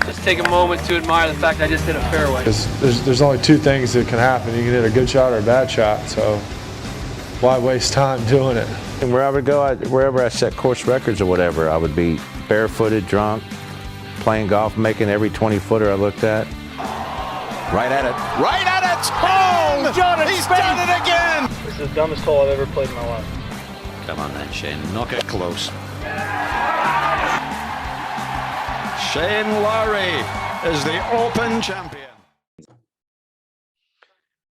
Just take a moment to admire the fact I just hit a fairway. There's only two things that can happen. You can hit a good shot or a bad shot, so why waste time doing it? And where I would go, wherever I set course records or whatever, I would be barefooted, drunk, playing golf, making every 20-footer I looked at. Right at it. Right at it! Oh! He's done it again! This is the dumbest hole I've ever played in my life. Come on then, Shane. Knock it close. Shane Lowry is the Open champion.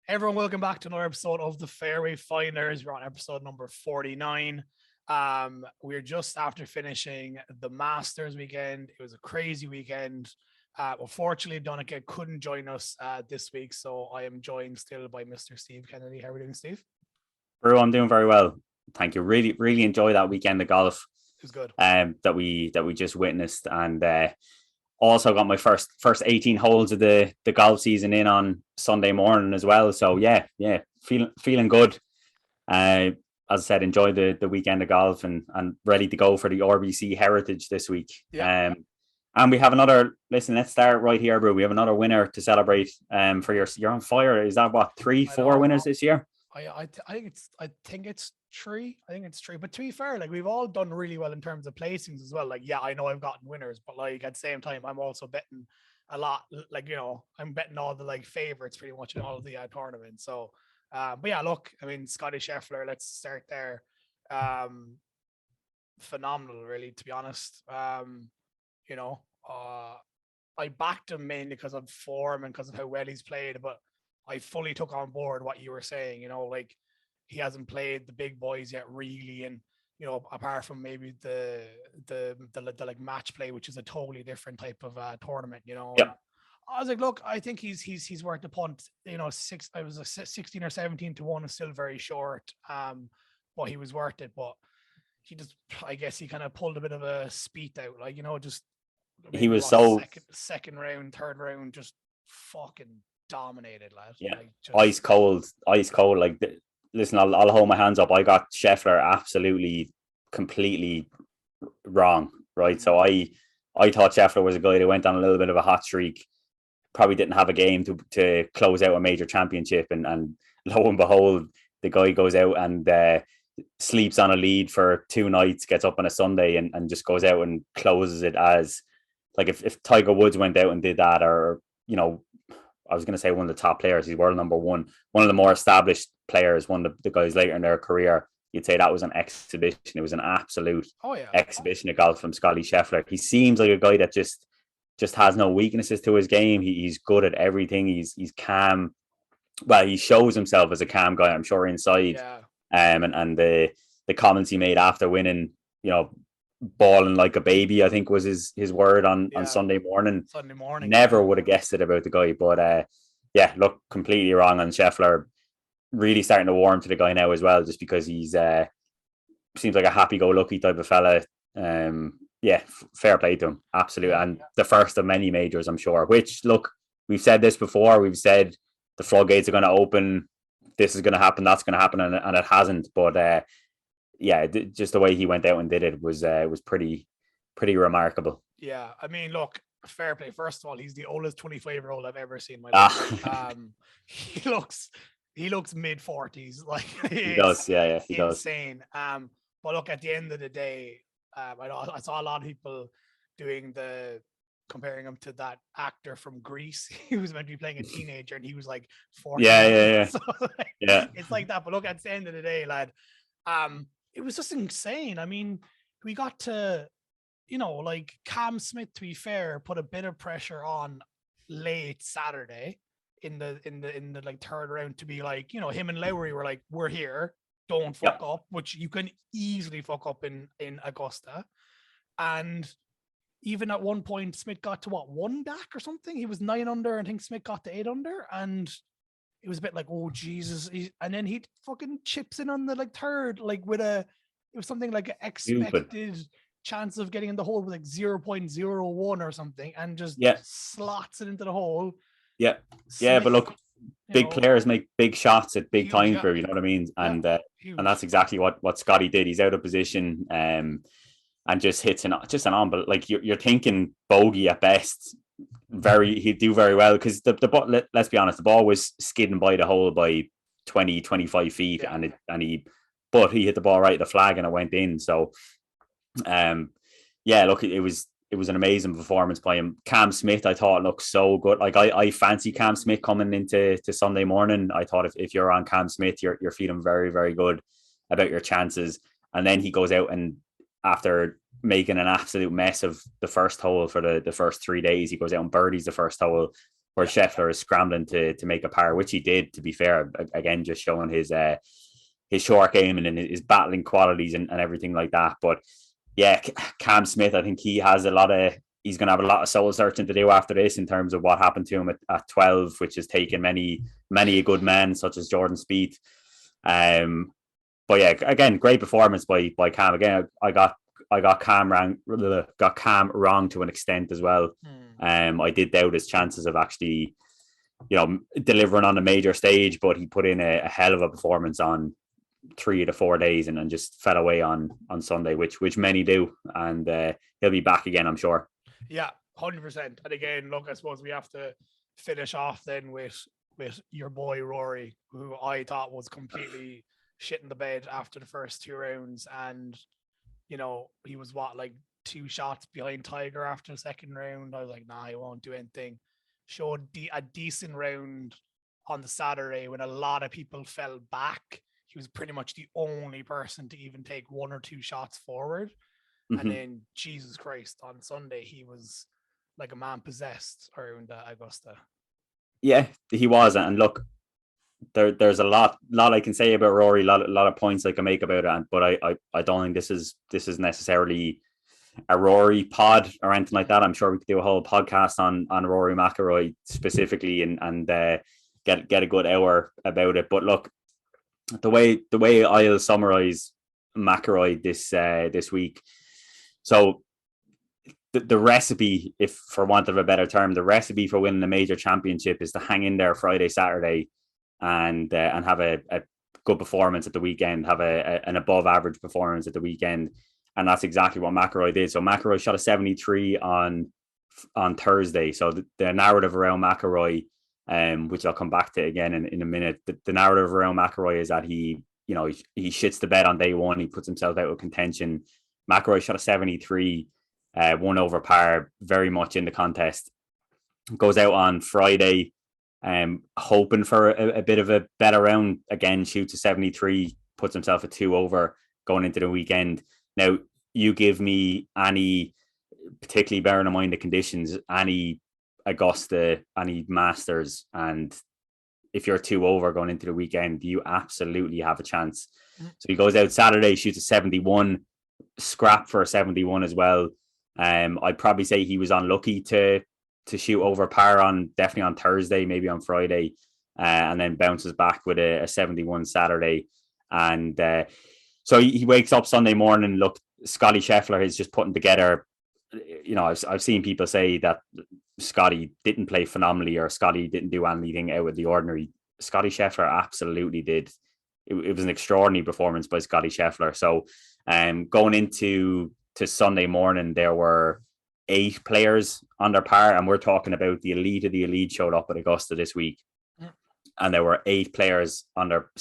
Everyone, welcome back to another episode of the Fairway Finders. We're on episode number 49. We're just after finishing the Masters weekend. It was a crazy weekend. Unfortunately, Donica couldn't join us this week, so I am joined still by Mr. Steve Kennedy. How are we doing, Steve? Bro, I'm doing very well. Thank you. Really enjoyed that weekend of golf. It was good. That we just witnessed, and also got my first 18 holes of the golf season in on Sunday morning as well. So yeah, feeling good. As I said, enjoy the weekend of golf and ready to go for the RBC Heritage this week. Yeah. And we have another. Listen, let's start right here, bro. We have another winner to celebrate. For you're on fire. Is that what 3-4 winners this year? I think it's three. But to be fair, like, we've all done really well in terms of placings as well. Like, yeah, I know I've gotten winners, but like at the same time, I'm also betting a lot. Like, you know, I'm betting all the like favorites pretty much in all of the tournaments. So, but yeah, look, I mean, Scotty Scheffler. Let's start there. Phenomenal, really, to be honest. You know, I backed him mainly because of form and because of how well he's played, but I fully took on board what you were saying. You know, like, he hasn't played the big boys yet, really, and you know, apart from maybe the like match play, which is a totally different type of tournament. You know, yeah. I was like, look, I think he's worth the punt. You know, 16 or 17 to 1 is still very short, but he was worth it. But he just, I guess, he kind of pulled a bit of a speed out, like, you know, just he was so second round, third round, just fucking dominated, lad. Yeah, like, just ice cold. Like, listen, I'll hold my hands up. I got Scheffler absolutely, completely wrong, right? So I thought Scheffler was a guy that went on a little bit of a hot streak, probably didn't have a game to close out a major championship, and lo and behold, the guy goes out and sleeps on a lead for 2 nights, gets up on a Sunday and just goes out and closes it. As like, if Tiger Woods went out and did that, or, you know, I was going to say one of the top players, he's world number one of the more established players, one of the guys later in their career, you'd say that was an exhibition. It was an absolute exhibition of golf from Scotty Scheffler. He seems like a guy that just has no weaknesses to his game. He's good at everything. He's calm. Well, he shows himself as a calm guy, I'm sure, inside. Yeah. And the comments he made after winning, you know, balling like a baby, I think was his word on Sunday morning. Never would have guessed it about the guy, but yeah, look, completely wrong on Scheffler. Really starting to warm to the guy now as well, just because he's seems like a happy-go-lucky type of fella. Yeah, fair play to him, absolutely. And the first of many majors, I'm sure. Which, look, we've said this before. We've said the floodgates are going to open. This is going to happen. That's going to happen, and it hasn't. But yeah, just the way he went out and did it was pretty remarkable. Yeah, I mean, look, fair play. First of all, he's the oldest 25-year-old I've ever seen in my life. He looks mid-40s. Like, he does. Yeah, he does. Insane. But look, at the end of the day, I saw a lot of people comparing him to that actor from Grease. He was meant to be playing a teenager, and he was like 40. Yeah. So, like, yeah, it's like that. But look, at the end of the day, lad, it was just insane. I mean, we got to, you know, like, Cam Smith, to be fair, put a bit of pressure on late Saturday in the like third round to be like, you know, him and Lowry were like, we're here, don't fuck up, which you can easily fuck up in Augusta. And even at one point, Smith got to 1 back or something. He was 9 under, and I think Smith got to 8 under, and it was a bit like, oh Jesus. And then he fucking chips in on the like third, like it was something like an expected chance of getting in the hole with like 0.01 or something, and just slots it into the hole. Yeah. Smith, but look, big players make big shots at big times, bro. You know what I mean? And that's exactly what Scotty did. He's out of position, and just hits an on. But like, you're thinking bogey at best he'd do very well because the ball, let's be honest, the ball was skidding by the hole by 20, 25 feet, and he hit the ball right at the flag and it went in. So, look, it was an amazing performance by him. Cam Smith, I thought, looked so good. Like I fancy Cam Smith coming into Sunday morning. I thought if you're on Cam Smith, you're feeling very, very good about your chances. And then he goes out and after making an absolute mess of the first hole for the first 3 days, he goes out and birdies the first hole where Scheffler is scrambling to make a par, which he did, to be fair. Again, just showing his short game and his battling qualities and everything like that. But yeah, Cam Smith, I think he's going to have a lot of soul searching to do after this in terms of what happened to him at 12, which has taken many a good man such as Jordan Spieth. But yeah, again, great performance by Cam. Again, I got Cam wrong to an extent as well. I did doubt his chances of actually, delivering on a major stage, but he put in a hell of a performance on 3 to 4 days and just fell away on Sunday, which many do, and he'll be back again, I'm sure. Yeah, 100%. And again, look, I suppose we have to finish off then with your boy Rory, who I thought was completely shit in the bed after the first 2 rounds, and he was like 2 shots behind Tiger after the second round. I was like, nah, he won't do anything. Showed a decent round on the Saturday when a lot of people fell back. He was pretty much the only person to even take 1 or 2 shots forward. Mm-hmm. And then, Jesus Christ, on Sunday, he was like a man possessed around Augusta. Yeah, he was. And look, there's a lot I can say about Rory, a lot of points I can make about it, but I don't think this is necessarily a Rory pod or anything like that. I'm sure we could do a whole podcast on Rory McIlroy specifically and get a good hour about it. But look, the way I'll summarize McIlroy this week. So the recipe, if for want of a better term, the recipe for winning a major championship is to hang in there Friday, Saturday, and have a good performance at the weekend, have an above average performance at the weekend. And that's exactly what McIlroy did. So McIlroy shot a 73 on Thursday. So the narrative around McIlroy, which I'll come back to again in a minute, the narrative around McIlroy is that he shits the bed on day one. He puts himself out of contention. McIlroy shot a 73, 1 over par, very much in the contest. Goes out on Friday, hoping for a bit of a better round. Again, shoots a 73, puts himself a 2 over going into the weekend. Now, you give me any, particularly bearing in mind the conditions, any Augusta, any Masters, and if you're 2 over going into the weekend, you absolutely have a chance. So he goes out Saturday, shoots a 71, scrap for a 71 as well. I'd probably say he was unlucky to shoot over par definitely on Thursday, maybe on Friday, and then bounces back with a 71 Saturday. And so he wakes up Sunday morning. Look, Scotty Scheffler is just putting together. I've seen people say that Scotty didn't play phenomenally or Scotty didn't do anything out of the ordinary. Scotty Scheffler absolutely did. It was an extraordinary performance by Scotty Scheffler. So going into Sunday morning, there were 8 players under par, and we're talking about the elite of the elite showed up at Augusta this week. And there were 7 players under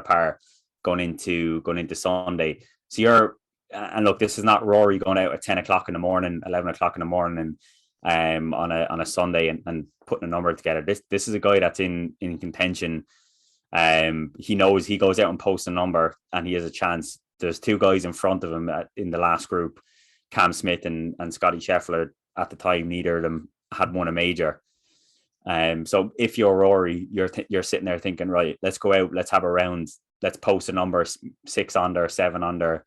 par going into Sunday. So and look, this is not Rory going out at 10 o'clock in the morning, 11 o'clock in the morning, on a Sunday and putting a number together. This is a guy that's in contention. He knows he goes out and posts a number and he has a chance. There's 2 guys in front of him in the last group, Cam Smith and Scotty Scheffler. At the time, neither of them had won a major. So if you're Rory, you're sitting there thinking, right, let's go out, let's have a round, let's post a number 6 under, 7 under,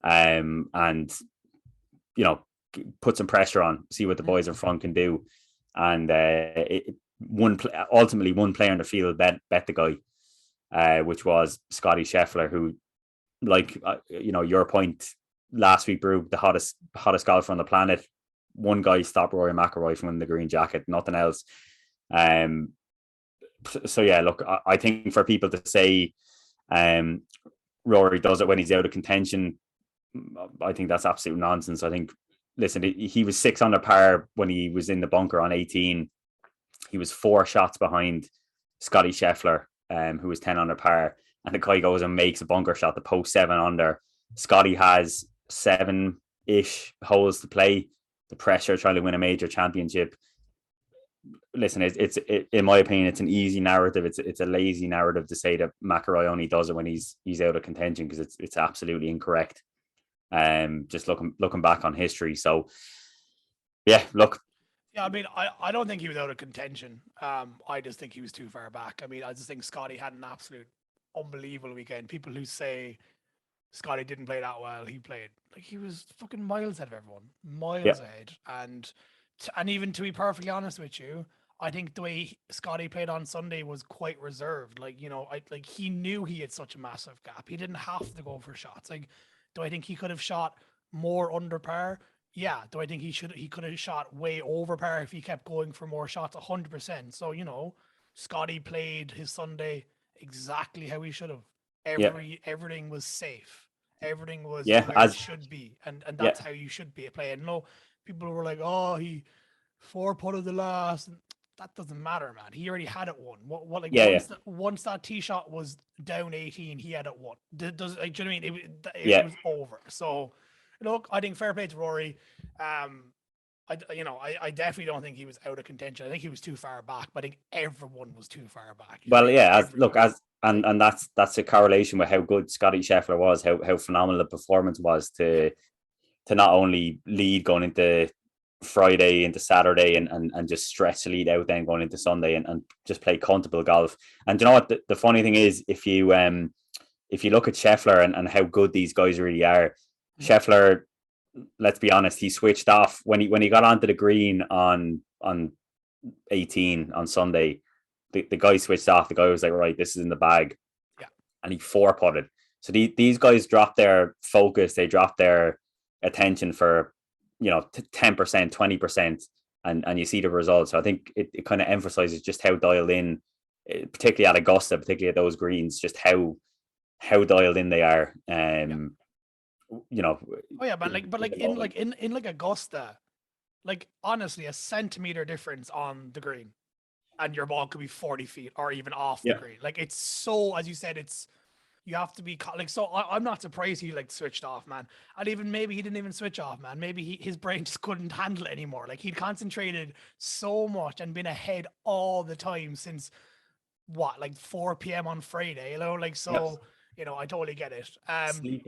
and put some pressure on, see what the boys in front can do. And ultimately one player in the field bet the guy, which was Scotty Scheffler, who, your point last week, Brew, the hottest golfer on the planet. One guy stopped Rory McIlroy from winning the green jacket, nothing else. So yeah, look, I think for people to say Rory does it when he's out of contention, I think that's absolute nonsense. I think listen, he was 6 under par when he was in the bunker on 18. He was 4 shots behind Scotty Scheffler, who was 10 under par. And the guy goes and makes a bunker shot, the post 7 under. Scotty has 7-ish holes to play. The pressure trying to win a major championship. Listen, it's in my opinion, it's an easy narrative. It's a lazy narrative to say that McIlroy only does it when he's out of contention, because it's absolutely incorrect. Just looking back on history. So yeah, look. Yeah, I mean, I don't think he was out of contention. I just think he was too far back. I mean, I just think Scotty had an absolute unbelievable weekend. People who say Scotty didn't play that well, he played like he was fucking miles ahead of everyone, miles ahead. And even to be perfectly honest with you, I think the way Scotty played on Sunday was quite reserved. Like, you know, he knew he had such a massive gap. He didn't have to go for shots. Like, do I think he could have shot more under par? Yeah. Do I think he could have shot way over par if he kept going for more shots? 100%. So, you know, Scotty played his Sunday exactly how he should have. Everything was safe. Everything was where it should be. And that's how you should be playing. No, people were like, oh, he 4-putted the last. That doesn't matter, man. He already had it won. Once that tee shot was down 18, he had it won. Does like, do you know what I mean? It was over. So, look, I think fair play to Rory. I definitely don't think he was out of contention. I think he was too far back, but I think everyone was too far back. Well, and that's a correlation with how good Scotty Scheffler was, how phenomenal the performance was to not only lead going into Friday into Saturday and just stretch the lead out then going into Sunday and just play comfortable golf. And you know what? The funny thing is, if you look at Scheffler and how good these guys really are, Scheffler, let's be honest, he switched off when he got onto the green on 18 on Sunday. The guy switched off. The guy was like, right, this is in the bag. Yeah. And he 4-putted. So these guys dropped their focus, they dropped their attention for 10%, 20%, and you see the results. So I think it kind of emphasizes just how dialed in, particularly at Augusta, particularly at those greens, just how dialed in they are. Oh yeah, man. In Augusta, like honestly, a centimeter difference on the green, and your ball could be 40 feet or even off the green. Like it's so, as you said, you have to be like, so I'm not surprised he like switched off, man. And even maybe he didn't even switch off, man. Maybe his brain just couldn't handle it anymore. Like he'd concentrated so much and been ahead all the time since like 4 p.m. on Friday, like, so, I totally get it.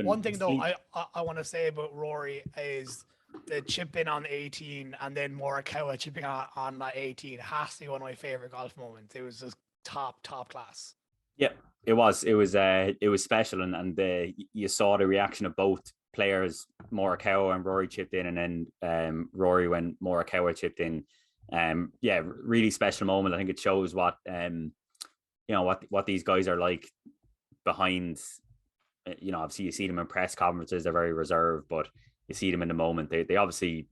One thing though, I want to say about Rory is the chip in on 18 and then Morikawa chipping on that 18 has to be one of my favorite golf moments. It was just top class. Yeah. It was special, and you saw the reaction of both players. Morikawa and Rory chipped in, and then Rory when Morikawa chipped in. Really special moment. I think it shows what what these guys are like behind. Obviously you see them in press conferences; they're very reserved, but you see them in the moment. They obviously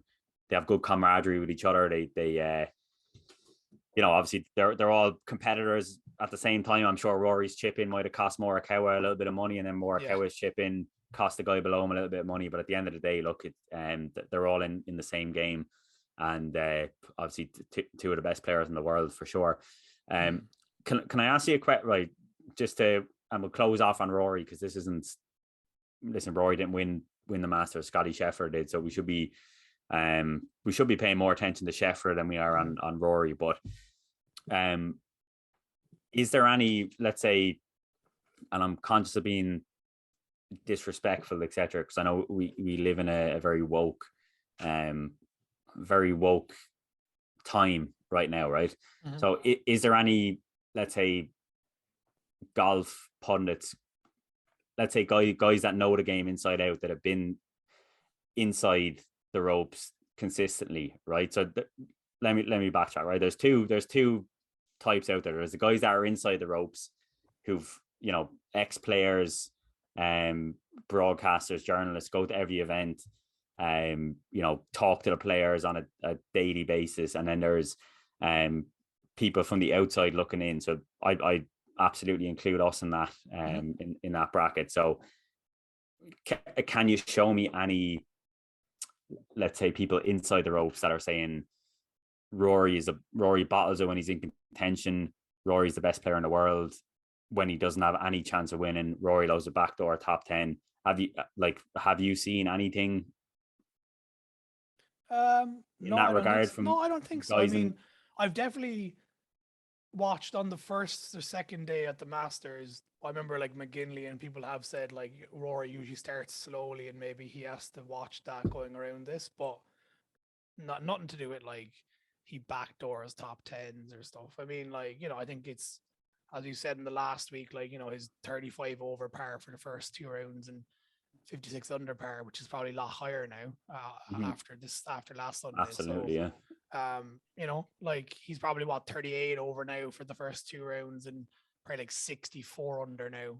have good camaraderie with each other. They obviously they're all competitors at the same time. I'm sure Rory's chip in might have cost Morikawa a little bit of money, and then Morikawa's chip in cost the guy below him a little bit of money. But at the end of the day, look, they're all in the same game, and obviously two of the best players in the world for sure. Can I ask you a question, right? And we'll close off on Rory, because this isn't. Listen, Rory didn't win the Masters. Scotty Scheffler did, so we should be paying more attention to Scheffler than we are on Rory. But is there any, let's say, and I'm conscious of being disrespectful, etc., because I know we live in a very woke time right now, right? Mm-hmm. So is there any, let's say, golf pundits, let's say guys that know the game inside out, that have been inside the ropes consistently, right? So let me backtrack, right? There's two types out there. There's the guys that are inside the ropes, who've ex-players, broadcasters, journalists, go to every event, talk to the players on a daily basis, and then there's people from the outside looking in. So I absolutely include us in that in that bracket. So can you show me any let's say, people inside the ropes that are saying Rory bottles it when he's in contention. Rory's the best player in the world. When he doesn't have any chance of winning, Rory loves a backdoor top 10. Have you seen anything in that regard from no, I don't think so. I mean, I've definitely watched on the first or second day at the Masters. I remember like McGinley and people have said like Rory usually starts slowly and maybe he has to watch that going around this, but nothing to do with like he backdoors top 10s or stuff. I mean, like, I think it's, as you said in the last week, like, his 35 over par for the first 2 rounds and 56 under par, which is probably a lot higher now after last Sunday. Absolutely, so, yeah. Like he's probably 38 over now for the first 2 rounds and probably like 64 under now.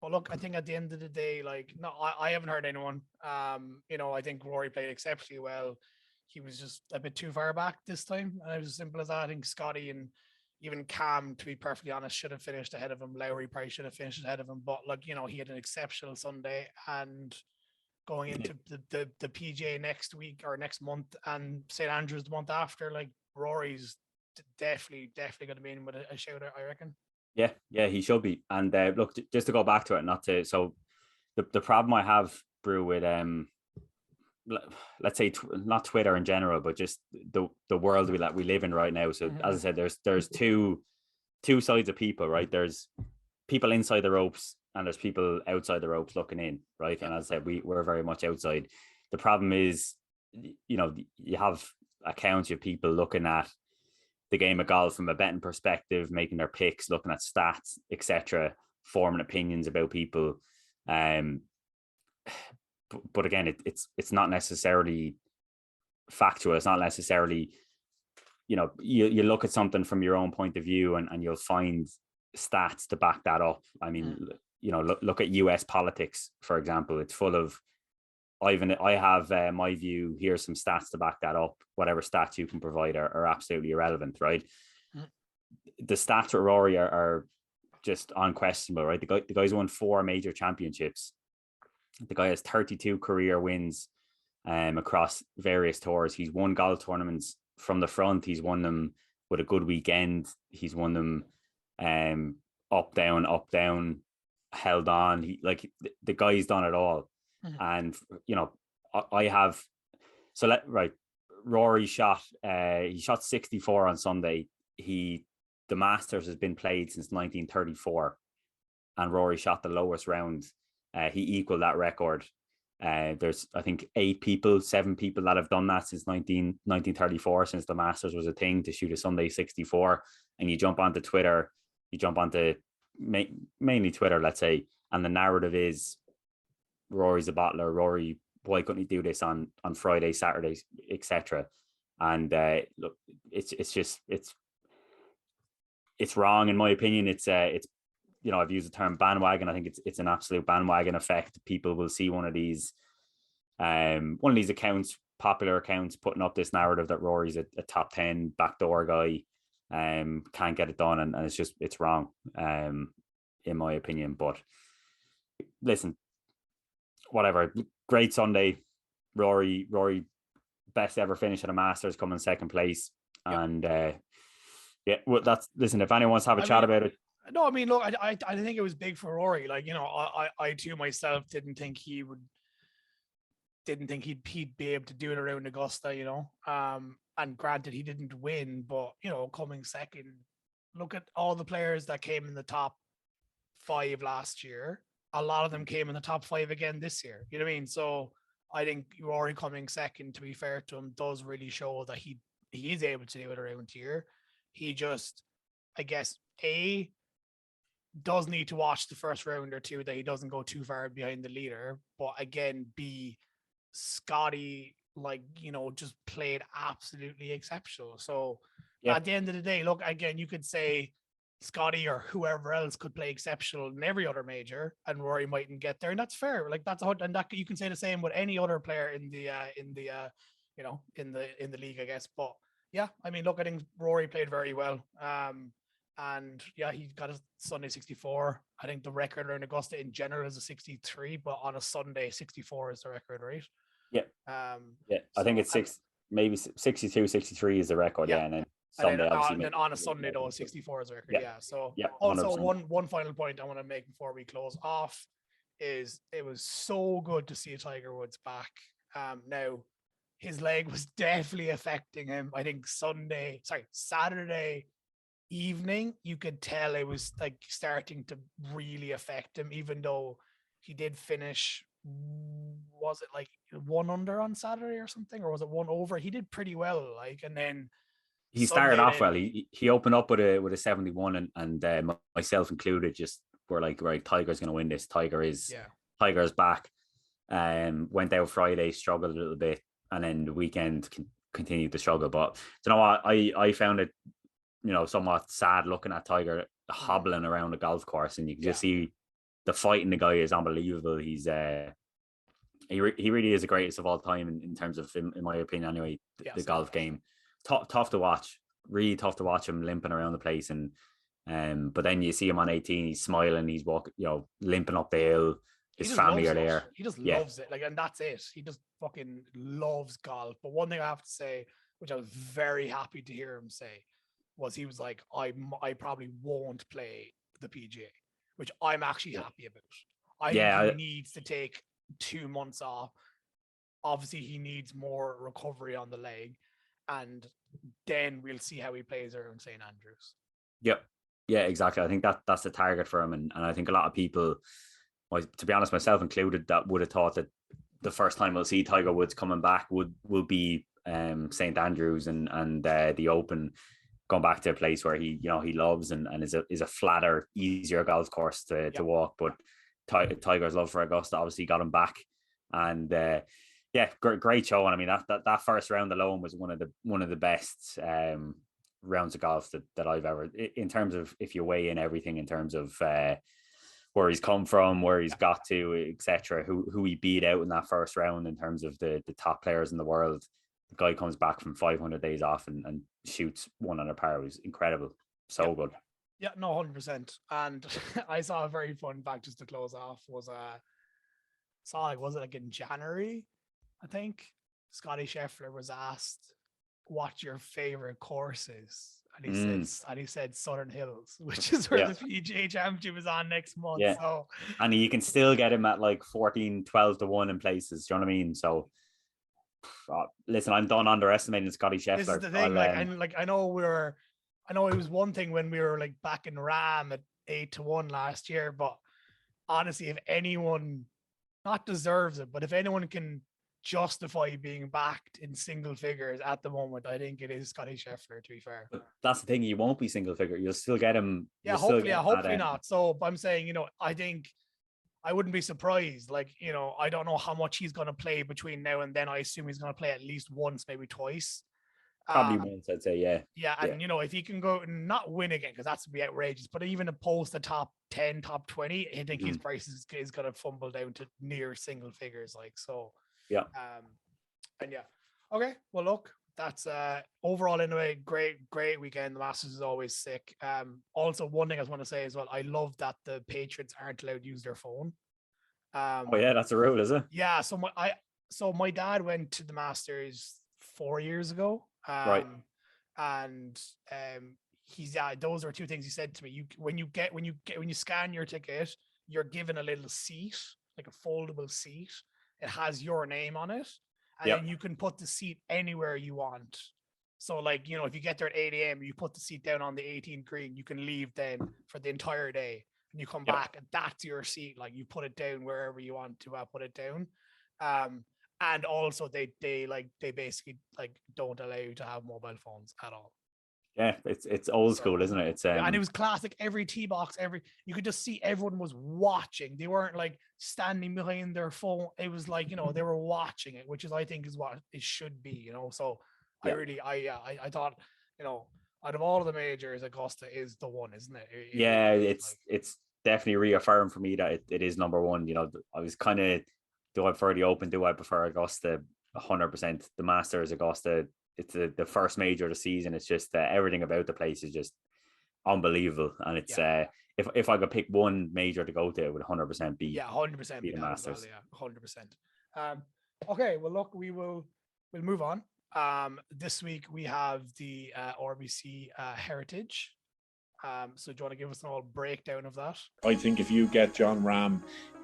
But look, I think at the end of the day, like, no, I haven't heard anyone. I think Rory played exceptionally well. He was just a bit too far back this time. And it was as simple as that. I think Scotty and even Cam, to be perfectly honest, should have finished ahead of him. Lowry probably should have finished ahead of him. But like, he had an exceptional Sunday, and going into the PGA next week or next month and St. Andrews the month after, like Rory's definitely going to be in with a shout out, I reckon. Yeah, he should be. And look, just to go back to it, so the problem I have, Brew, with let's say not Twitter in general, but just the world we live in right now. So as I said, there's two sides of people, right? There's people inside the ropes and there's people outside the ropes looking in, right? And as I said, we're very much outside. The problem is, you have accounts of people looking at the game of golf from a betting perspective, making their picks, looking at stats, etc., forming opinions about people. But again, it's not necessarily factual. It's not necessarily, you look at something from your own point of view and you'll find stats to back that up. I mean, look at US politics, for example. It's full of, I have my view, here's some stats to back that up. Whatever stats you can provide are absolutely irrelevant, right? The stats with Rory are just unquestionable, right? The guy's won 4 major championships. The guy has 32 career wins across various tours. He's won golf tournaments from the front. He's won them with a good weekend. He's won them up, down, held on. The guy's done it all. And, I have, Rory shot 64 on Sunday. The Masters has been played since 1934 and Rory shot the lowest round. He equaled that record. There's, I think, 7 people that have done that since 1934, since the Masters was a thing, to shoot a Sunday 64. And you jump onto Twitter, mainly Twitter, let's say, and the narrative is Rory's a bottler. Rory, why couldn't he do this on Friday, Saturdays, etc.? And look, it's wrong in my opinion. It's I've used the term bandwagon. I think it's an absolute bandwagon effect. People will see one of these accounts, popular accounts, putting up this narrative that Rory's a top 10 backdoor guy, can't get it done, and it's wrong, in my opinion. But listen, whatever. Great Sunday, Rory, best ever finish at a Masters, coming second place, and well, listen. If anyone wants to have a chat about it. No, I mean, look, I think it was big for Rory. Like, I too myself didn't think he'd be able to do it around Augusta, and granted he didn't win, but coming second, look at all the players that came in the top 5 last year. A lot of them came in the top 5 again this year. You know what I mean? So I think Rory coming second, to be fair to him, does really show that he is able to do it around here. He just, I guess, does need to watch the first round or two that he doesn't go too far behind the leader. But again, Scotty, just played absolutely exceptional. So at the end of the day, look, again, you could say Scotty or whoever else could play exceptional in every other major, and Rory mightn't get there, and that's fair. Like, that's and that you can say the same with any other player in the league, I guess. But yeah, I mean, look, I think Rory played very well. And yeah, he got a Sunday 64. I think the record around Augusta in general is a 63, but on a Sunday, 64 is the record, right? Yeah. Yeah, I think it's maybe 62, 63 is the record. Yeah, and then Sunday obviously. Then on a Sunday though, 64 is the record. Yeah. So yeah, also one final point I want to make before we close off is it was so good to see Tiger Woods back. Now his leg was definitely affecting him. I think Saturday evening, you could tell it was like starting to really affect him, even though he did finish, was it like 1 under on Saturday or something, or was it 1 over? He did pretty well, like, and then he started off well. He opened up with a 71, and myself included just were like, right, Tiger's going to win this. Tiger's back. Went out Friday, struggled a little bit, and then the weekend continued to struggle. But you know what? I found it, somewhat sad looking at Tiger hobbling around the golf course, and you can just see the fight in the guy is unbelievable. He's he really is the greatest of all time in terms of, in my opinion, anyway. The golf game, tough to watch, really tough to watch him limping around the place, and but then you see him on 18, he's smiling, he's walking, limping up the hill. His family are there. He just loves it, like, and that's it. He just fucking loves golf. But one thing I have to say, which I was very happy to hear him say, was he was like, I probably won't play the PGA, which I'm actually happy about. I think he needs to take 2 months off. Obviously, he needs more recovery on the leg, and then we'll see how he plays around St. Andrews. Yep. Yeah, exactly. I think that's the target for him, and I think a lot of people, to be honest, myself included, that would have thought that the first time we'll see Tiger Woods coming back will be St. Andrews and the Open, going back to a place where he loves and is a flatter, easier golf course to walk. But Tiger's love for Augusta obviously got him back, and great show. And I mean that first round alone was one of the best rounds of golf that I've ever, in terms of, if you weigh in everything in terms of where he's come from, where he's got to, etc., who he beat out in that first round in terms of the top players in the world. The guy comes back from 500 days off and shoots 1 under par. It was incredible. So good. Yeah, no, 100%. And I saw a very fun fact just to close off was was it like in January, I think, Scotty Scheffler was asked what your favorite course is. And he said Southern Hills, which is where the PGA Championship is on next month. Yeah. So, and you can still get him at like 14, 12 to 1 in places. Do you know what I mean? So listen, I'm done underestimating Scotty Scheffler. This is the thing, I know it was one thing when we were like back in Ram at 8 to 1 last year, but honestly, if anyone not deserves it, but if anyone can justify being backed in single figures at the moment, I think it is Scotty Scheffler, to be fair. But that's the thing, he won't be single figure. You'll still get him. Yeah, hopefully not. So I'm saying, I think I wouldn't be surprised. Like, I don't know how much he's going to play between now and then. I assume he's going to play at least once, maybe twice. Probably once, I'd say, yeah. Yeah, and if he can go and not win again, because that's to be outrageous, but even to post the top 10, top 20, I think his price is going to fumble down to near single figures. Like, so. Yeah. Okay. Well, look, that's overall anyway, great weekend. The Masters is always sick. Also, one thing I want to say as well, I love that the patrons aren't allowed to use their phone. That's a rule, is it? Yeah. So my dad went to the Masters 4 years ago. Right. And those are two things he said to me. When you scan your ticket, you're given a little seat, like a foldable seat. It has your name on it, and then you can put the seat anywhere you want. So, like, if you get there at 8 a.m., you put the seat down on the 18th green, you can leave then for the entire day, and you come back, and that's your seat. Like, you put it down wherever you want to put it down. And also they basically like don't allow you to have mobile phones at all. Yeah, it's old school, isn't it? It's and it was classic. Every tee box, you could just see everyone was watching. They weren't like standing behind their phone. It was like, they were watching it, which is, I think, is what it should be. So I thought, out of all of the majors, Augusta is the one, isn't it? It's definitely reaffirmed for me that it is number one. I was kind of, do I prefer the Open? Do I prefer Augusta? 100%. The Masters, Augusta. It's the first major of the season. It's just everything about the place is just unbelievable. And it's if I could pick one major to go to, it would 100% be 100% be the Masters. Well, 100%. Okay, well, look, we'll move on. This week we have the RBC Heritage. So do you want to give us an all breakdown of that? I think if you get John Ram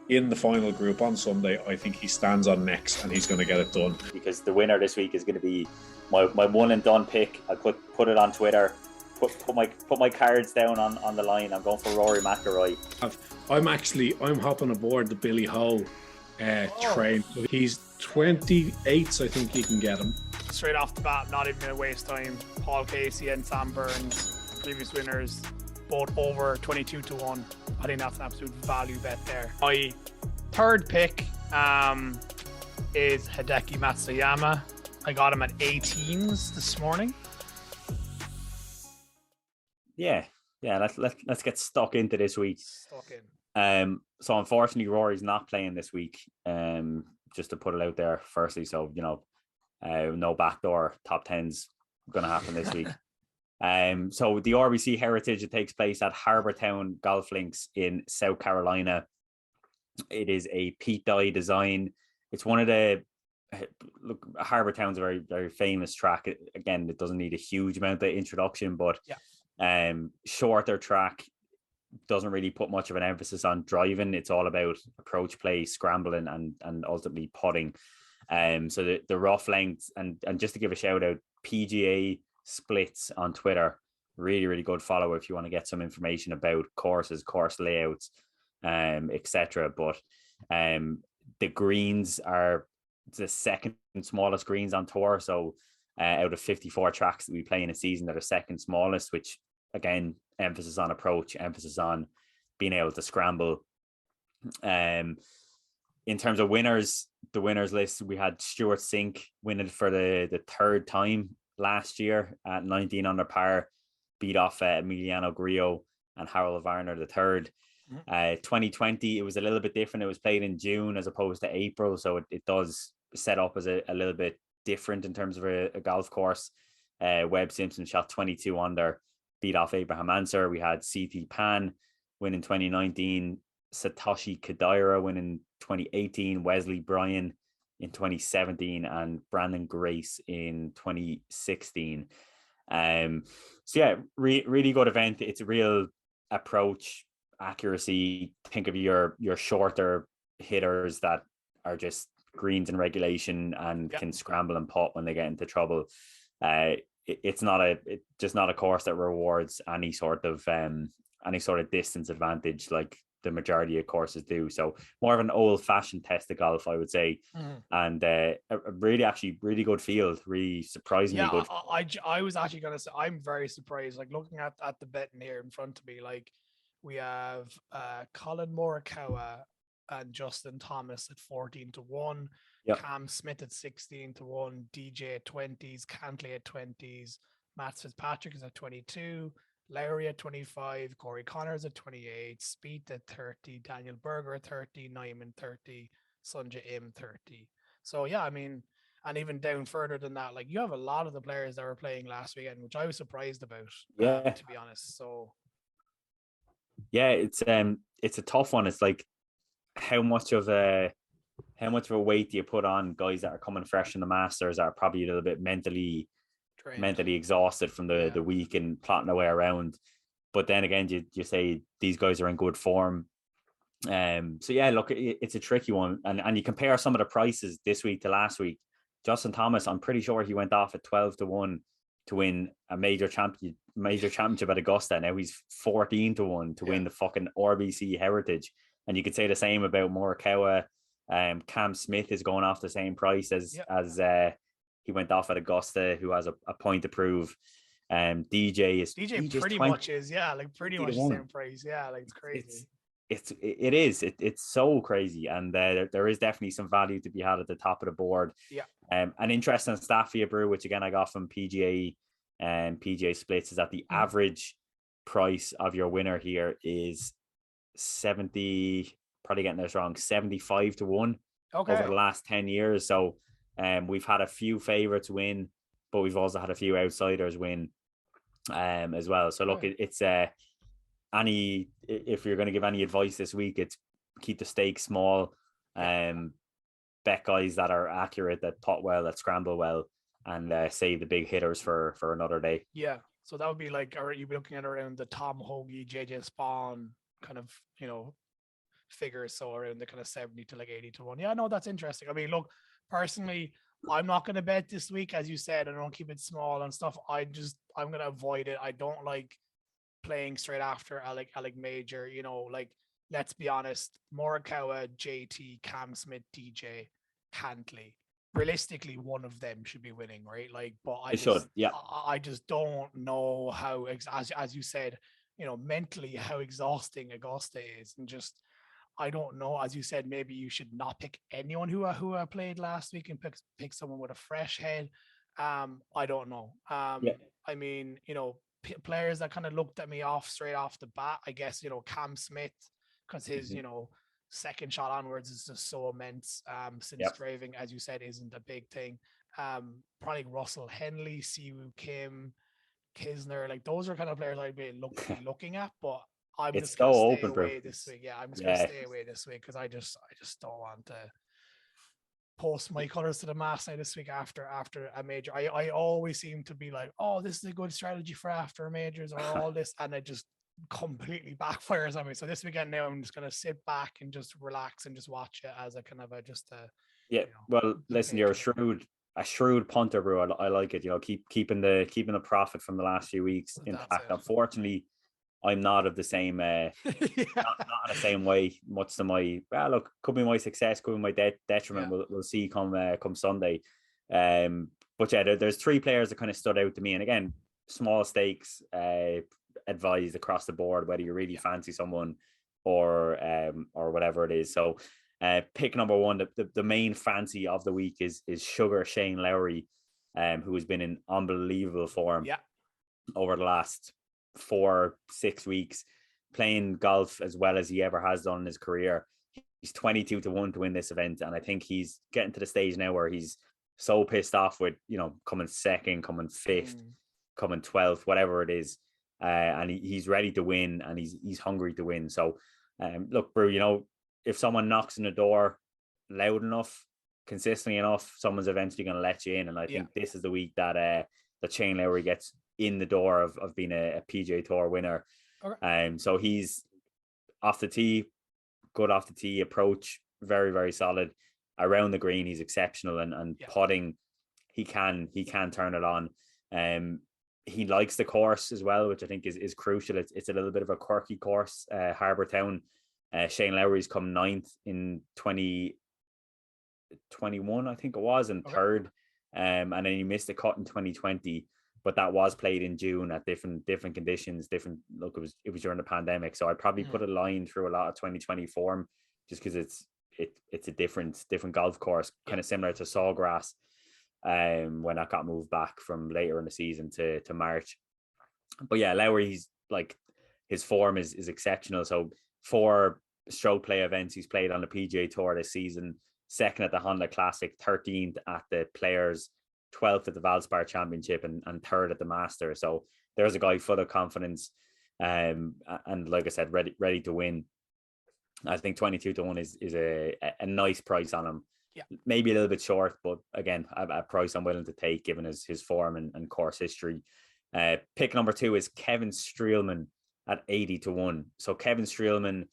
in the final group on Sunday, I think he stands on next and he's going to get it done. Because the winner this week is going to be my one and done pick. I put it on Twitter. Put my cards down on the line. I'm going for Rory McIlroy. I'm hopping aboard the Billy Ho train. He's 28, so I think you can get him. Straight off the bat, not even going to waste time. Paul Casey and Sam Burns, previous winners, both over 22-1. I think that's an absolute value bet there. My third pick is Hideki Matsuyama. I got him at 18s this morning. Yeah. Let's get stuck into this week. Stuck in. So unfortunately, Rory's not playing this week. Just to put it out there, firstly, so no backdoor top tens going to happen this week. So the RBC Heritage, it takes place at Harbortown Golf Links in South Carolina. It is a Pete Dye design. It's one of the Harbortown's a very, very famous track. Again, it doesn't need a huge amount of introduction, but shorter track, doesn't really put much of an emphasis on driving. It's all about approach play, scrambling, and ultimately putting. So the rough lengths, and just to give a shout out, PGA Splits on Twitter, really, really good follow if you want to get some information about courses, course layouts, etc. But the greens are the second smallest greens on tour. So out of 54 tracks that we play in a season, they're the second smallest, which again, emphasis on approach, emphasis on being able to scramble. In terms of winners, the winners list, we had Stuart Sink winning for the third time last year at 19 under par, beat off Emiliano Grillo and Harold Varner the third. 2020, it was a little bit different. It was played in June as opposed to April, so it does set up as a little bit different in terms of a golf course. Webb Simpson shot 22 under, beat off Abraham Answer. We had CT Pan winning 2019, Satoshi Kodaira winning 2018, Wesley Bryan in 2017, and Brandon Grace in 2016. So yeah, really good event. It's a real approach, accuracy. Think of your shorter hitters that are just greens in regulation and can scramble and putt when they get into trouble. It's just not a course that rewards any sort of distance advantage like the majority of courses do. So more of an old-fashioned test of golf, I would say, and a really good field, really surprisingly good. I was actually gonna say I'm very surprised. Like looking at the betting here in front of me, like we have Colin Morikawa and Justin Thomas at 14-1. Yep. Cam Smith at 16-1, DJ at 20s, Cantley at 20s, Matt Fitzpatrick is at 22, Lowry at 25, Corey Connors at 28, Spieth at 30, Daniel Berger at 30, Nyman 30, Sungjae Im 30. So yeah, I mean, and even down further than that, like you have a lot of the players that were playing last weekend, which I was surprised about. To be honest. So yeah, it's a tough one. It's like how much of a weight do you put on guys that are coming fresh in the Masters, that are probably a little bit mentally exhausted from the week and plotting their way around, but then again you say these guys are in good form. So yeah, look, it's a tricky one, and you compare some of the prices this week to last week. Justin Thomas, I'm pretty sure he went off at 12-1 to win a major championship at Augusta. Now he's 14-1 to win the fucking RBC Heritage. And you could say the same about Morikawa. Cam Smith is going off the same price as he went off at Augusta, who has a point to prove. DJ pretty much is pretty much the same price. Yeah, like it's crazy. It's so crazy, and there is definitely some value to be had at the top of the board. An interesting stat for you, Brew, which again I got from PGA and PGA Splits, is that the average price of your winner here is 70, probably getting this wrong, 75-1 over the last 10 years. So we've had a few favorites win, but we've also had a few outsiders win as well. So look, it's if you're going to give any advice this week, it's keep the stakes small. bet guys that are accurate, that putt well, that scramble well, and save the big hitters for another day. Yeah. So that would be like, or you'd be looking at around the Tom Hoagie, JJ Spawn kind of, figures. So around the kind of 70 to like 80 to 1. Yeah, no, that's interesting. I mean, look, personally, I'm not going to bet this week, as you said. I don't keep it small and stuff. I'm going to avoid it. I don't like playing straight after Alec Major. Like, let's be honest, Morikawa, JT, Cam Smith, DJ, Cantley. Realistically, one of them should be winning, right? Like, but I just don't know how, as you said, mentally how exhausting Augusta is, and just I don't know. As you said, maybe you should not pick anyone who played last week and pick someone with a fresh head. I don't know. I mean, players that kind of looked at me straight off the bat. I guess Cam Smith, because his second shot onwards is just so immense. Since driving, as you said, isn't a big thing. Probably Russell Henley, Siwoo Kim, Kisner, like those are kind of players I'd be looking at, but I'm just going to stay away this week. Yeah, I'm just going to stay away this week because I just don't want to post my colors to the mast now this week after a major. I always seem to be like, oh, this is a good strategy for after majors or all this, and it just completely backfires on me. So this weekend now I'm just going to sit back and just relax and just watch it as a kind of well, listen, you're a shrewd punter, bro. I like it. Keeping the profit from the last few weeks intact. Unfortunately, I'm not of the same not in the same way. Much to my could be my success, could be my detriment. We'll see come Sunday. But yeah, there's three players that kind of stood out to me, and again, small stakes advised across the board, whether you really fancy someone or whatever it is. So pick number one, the main fancy of the week is Sugar Shane Lowry, who has been in unbelievable form over the last 4-6 weeks, playing golf as well as he ever has done in his career. He's 22 to 1 to win this event, and I think he's getting to the stage now where he's so pissed off with coming second, coming fifth, coming 12th, whatever it is, and he's ready to win, and he's hungry to win. So look, bro, if someone knocks on the door loud enough, consistently enough, someone's eventually going to let you in, and I think this is the week that Shane Lowry gets in the door of being a PGA Tour winner. Okay. So he's off the tee, good off the tee approach, very, very solid. Around the green, he's exceptional, and putting, he can turn it on. He likes the course as well, which I think is crucial. It's a little bit of a quirky course, Harbour Town. Shane Lowry's come 9th in 2021, I think it was, and third. And then he missed a cut in 2020. But that was played in June at different conditions. Look, it was during the pandemic, so I'd probably put a line through a lot of 2020 form, just because it's a different golf course, kind of similar to Sawgrass, when that got moved back from later in the season to March. But yeah, Lowry, he's like, his form is exceptional. So 4 stroke play events he's played on the PGA Tour this season: 2nd at the Honda Classic, 13th at the Players, 12th at the Valspar Championship, and 3rd at the Masters. So there's a guy full of confidence, and like I said, ready to win. I think 22 to 1 is a nice price on him. Maybe a little bit short, but again, a price I'm willing to take given his form and course history. Pick number 2 is Kevin Streelman at 80 to 1. So Kevin Streelman,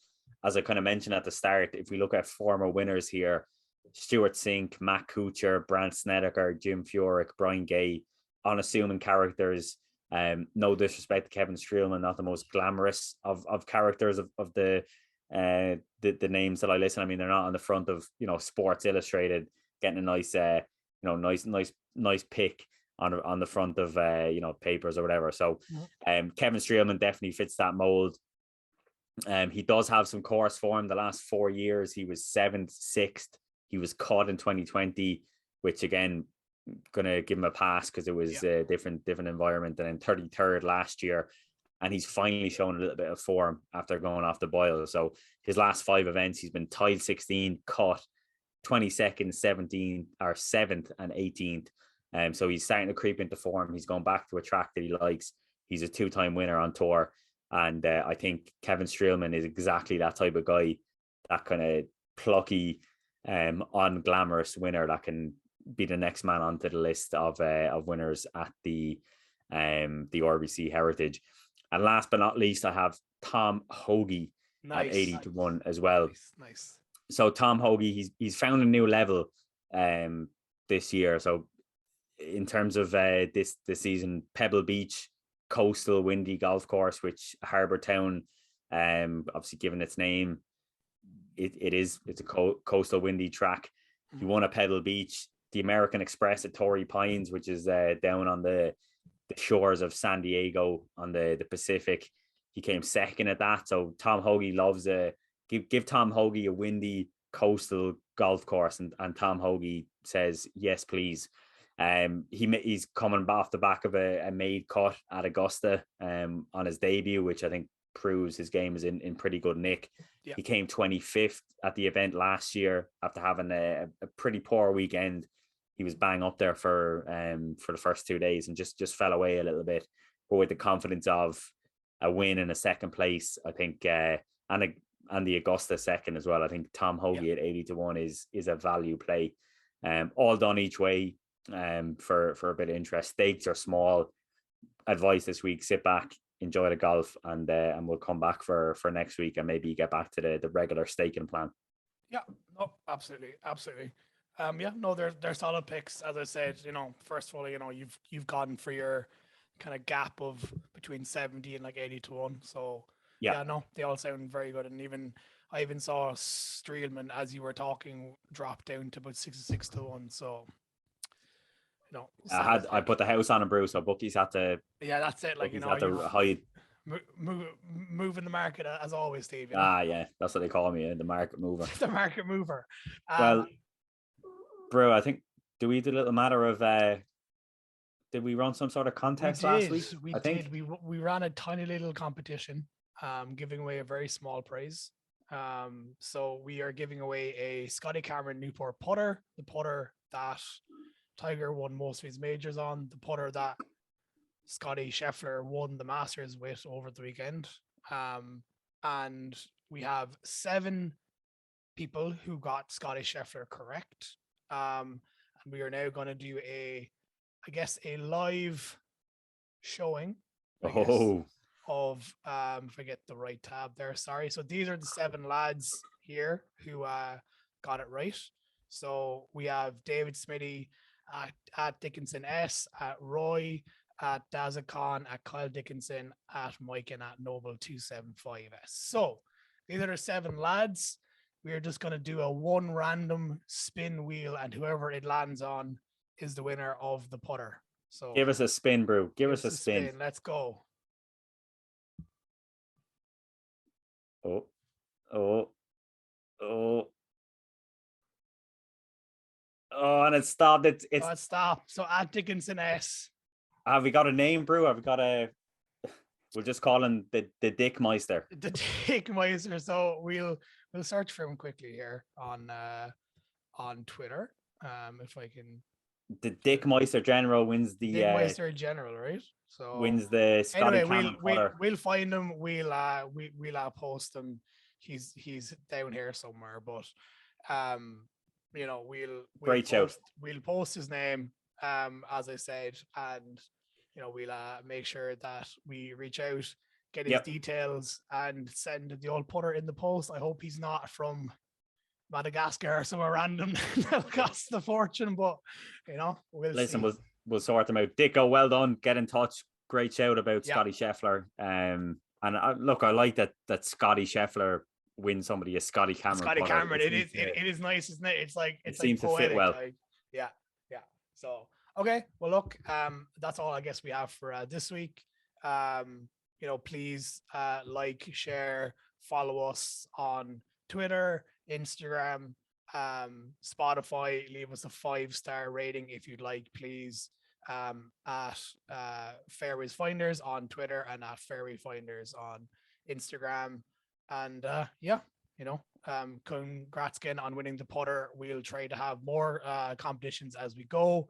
as I kind of mentioned at the start, if we look at former winners here, Stuart Sink, Matt Kuchar, Brandt Snedeker, Jim Furyk, Brian Gay, unassuming characters. No disrespect to Kevin Streelman, not the most glamorous of characters of the names that I listen. I mean, they're not on the front of Sports Illustrated getting a nice nice pick on the front of papers or whatever. So Kevin Streelman definitely fits that mold. He does have some course form. The last 4 years he was 7th, 6th. He was caught in 2020, which again, gonna give him a pass because it was a different environment. And then 33rd last year, and he's finally shown a little bit of form after going off the boil. So his last 5 events, he's been tied 16, caught 22nd, 17th, or 7th, and 18th. So he's starting to creep into form. He's going back to a track that he likes. He's a 2-time winner on tour, and I think Kevin Streelman is exactly that type of guy, that kind of plucky, unglamorous winner that can be the next man onto the list of winners at the RBC Heritage. And last but not least, I have Tom Hoagie at 80-1 as well. Nice. So Tom Hoagie, he's found a new level this year. So in terms of this season, Pebble Beach, coastal windy golf course, which Harbour Town, obviously given its name, it's a coastal windy track. He won at Pebble Beach, the American Express at Torrey Pines, which is down on the shores of San Diego on the Pacific. He came second at that. So Tom Hoagie loves give Tom Hoagie a windy coastal golf course, and Tom Hoagie says yes, please. He's coming off the back of a made cut at Augusta on his debut, which I think proves his game is in pretty good nick. Yeah. He came 25th at the event last year after having a pretty poor weekend. He was bang up there for the first 2 days and just fell away a little bit. But with the confidence of a win in a second place, I think, and the Augusta second as well, I think Tom Hoagie at 80-1 is a value play. All done each way for a bit of interest. Stakes are small. Advice this week: sit back, enjoy the golf, and we'll come back for next week and maybe get back to the regular staking plan. Yeah, no, absolutely. They're solid picks. As I said, first of all, you've gone for your kind of gap of between 70 and like 80-1. So they all sound very good. And I even saw Streelman, as you were talking, drop down to about 66-1. So I put the house on him, Bruce. So bookies had to. Yeah, that's it. Like had to hide. Moving the market as always, Steve. Yeah, that's what they call me, the market mover. The market mover. Well, bro, I think do we do a little matter of did we run some sort of contest last week? We did. We ran a tiny little competition, giving away a very small prize. So we are giving away a Scotty Cameron Newport putter, the putter that Tiger won most of his majors on, the putter that Scotty Scheffler won the Masters with over the weekend. And we have 7 people who got Scotty Scheffler correct. And we are now going to do a live showing of if I get the right tab there. Sorry. So these are the 7 lads here who got it right. So we have David Smitty at Dickinson S, at Roy, at Dazza Khan, at Kyle Dickinson, at Mike, and at Noble275S. So these are the 7 lads. We are just going to do a one random spin wheel, and whoever it lands on is the winner of the putter. So give us a spin, bro. Give us a spin. Let's go. Oh, and it stopped. It stopped. So at Dickinson S. Have we got a name, bro? Have we got a? We'll just call him the Dick Meister. The Dick Meister. So we'll search for him quickly here on Twitter. If I can. The Dick Meister General wins the Dick Meister General, right? So wins the Scotty Cameron putter. We'll find him. We'll post him. He's down here somewhere, but we'll post his name, as I said, and we'll make sure that we reach out, get his details, and send the old putter in the post. I hope he's not from Madagascar or somewhere random that'll cost the fortune, but we'll listen. See. We'll sort them out. Dicko, well done. Get in touch. Great shout about Scotty Scheffler. And I like that Scotty Scheffler wins somebody a Scotty Cameron. Scotty Cameron. It is nice, isn't it? It's like it seems poetic, to fit well. Yeah. So okay. Well, look. That's all I guess we have for this week. Please like, share, follow us on Twitter, Instagram, Spotify. Leave us a 5-star rating if you'd like, please. At Fairways Finders on Twitter and at Fairway Finders on Instagram. And congrats again on winning the putter. We'll try to have more competitions as we go.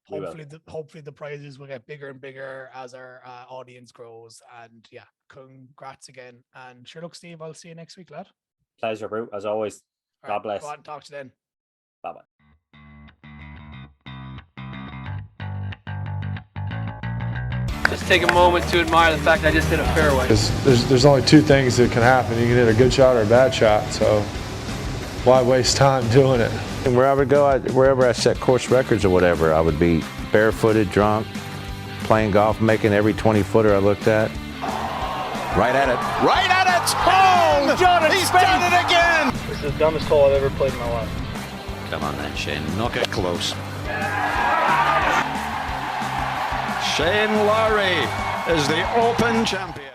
Hopefully the prizes will get bigger and bigger as our audience grows. And congrats again. And sure, look, Steve, I'll see you next week, lad. Pleasure, bro. As always. God bless. Go on, talk to you then. Bye bye. Just take a moment to admire the fact I just hit a fairway. Because there's only two things that can happen. You can hit a good shot or a bad shot. So why waste time doing it? And where I would go, wherever I set course records or whatever, I would be barefooted, drunk, playing golf, making every 20-footer I looked at. Right at it. Right at it. Oh, he's done it again. This is the dumbest hole I've ever played in my life. Come on then, Shane. Knock it close. Shane Lowry is the Open champion.